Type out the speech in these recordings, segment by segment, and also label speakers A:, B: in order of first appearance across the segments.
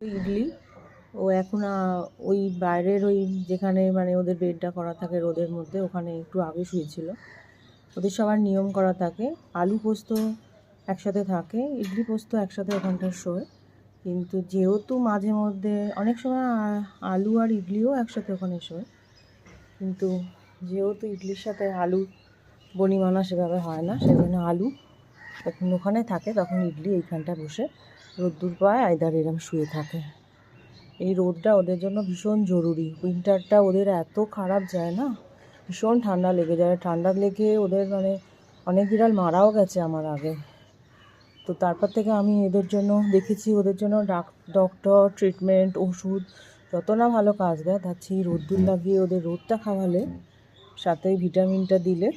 A: ইডলি ও এখন ওই বাইরের ওই যেখানে মানে ওদের বেডটা করা থাকে রোদের মধ্যে, ওখানে একটু আগে শুয়েছিল। ওদের সবার নিয়ম করা থাকে, আলু পোস্ত একসাথে থাকে, ইডলি পোস্ত একসাথে ওখানটায় শোয়। কিন্তু যেহেতু মাঝে মধ্যে অনেক সময় আলু আর ইডলিও একসাথে ওখানে শোয়, কিন্তু যেহেতু ইডলির সাথে আলু বনিমানা সেভাবে হয় না, সেজন্য আলু যখন ওখানে থাকে তখন ইডলি এইখানটা বসে রোদ্দুর পায় আইদার এরম শুয়ে থাকে। এই রোদটা ওদের জন্য ভীষণ জরুরি। উইন্টারটা ওদের এত খারাপ যায় না, ভীষণ ঠান্ডা লেগে যায়। ঠান্ডা লেগে ওদের মানে অনেক বিড়াল মারাও গেছে আমার আগে। তো তারপর থেকে আমি এদের জন্য দেখেছি, ওদের জন্য ডক্টর, ট্রিটমেন্ট, ওষুধ যত না ভালো কাজ দেয় তার চেয়ে রোদ্দুর লাগিয়ে ওদের রোদটা খাওয়ালে, সাথে ভিটামিনটা দিলে,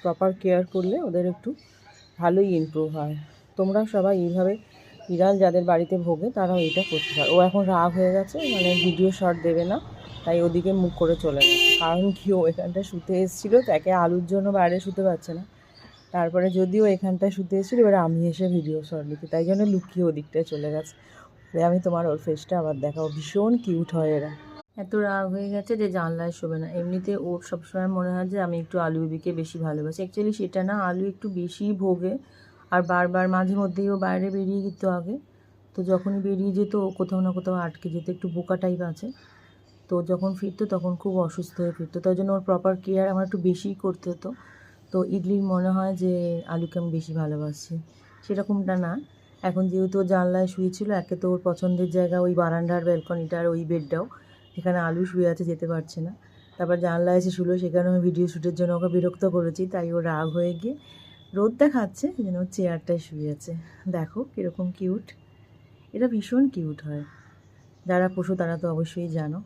A: প্রপার কেয়ার করলে ওদের একটু ভালোই ইমপ্রুভ হয়। তোমরা সবাই এইভাবে বিড়াল যাদের বাড়িতে ভোগে তারাও এটা করতে পারো। ও এখন রাগ হয়ে গেছে, মানে ভিডিও শট দেবে না, তাই ওদিকে মুখ করে চলে গেছে। কারণ কি, ও এখানটায় শুতে এসেছিলো, তাকে আলুর জন্য বাইরে শুতে পারছে না। তারপরে যদিও এখানটায় শুতে এসেছিলো, এবারে আমি এসে ভিডিও শট লিখি, তাই জন্য লুকিয়ে ওদিকটায় চলে গেছে। আমি তোমার ওর ফেসটা আবার দেখাও, ভীষণ কিউট হয় এরা। এত রাগ হয়ে গেছে যে জানলায় শোবে না। এমনিতে ওর সবসময় মনে হয় যে আমি একটু আলু বিবিকে বেশি ভালোবাসি, অ্যাকচুয়ালি সেটা না, আলু একটু বেশি ভোগে আর বারবার মাঝে মধ্যেই ও বাইরে বেরিয়ে যেত আগে। তো যখনই বেরিয়ে যেত ও কোথাও না কোথাও আটকে যেত, একটু বোকা টাইপ আছে। তো যখন ফিরতো তখন খুব অসুস্থ হয়ে ফিরতো, তাই জন্য ওর প্রপার কেয়ার আমার একটু বেশিই করতে হতো। তো ইডলির মনে হয় যে আলুকে আমি বেশি ভালোবাসি, সেরকমটা না। এখন যেহেতু ও জানলায় শুয়েছিল, একে তো ওর পছন্দের জায়গা ওই বারান্দার ব্যালকনিটার ওই বেডটাও, যেখানে আলু শুয়ে আছে, যেতে পারছে না। তারপর জানলায় এসে শুলো, সেখানে আমি ভিডিও শ্যুটের জন্য ওকে বিরক্ত করেছি, তাই ও রাগ হয়ে গিয়ে রোদটা খাচ্ছে যেন ওর চেয়ারটায় শুয়ে আছে। দেখো কীরকম কিউট, এটা ভীষণ কিউট হয়। যারা পশু তারা তো অবশ্যই জানো।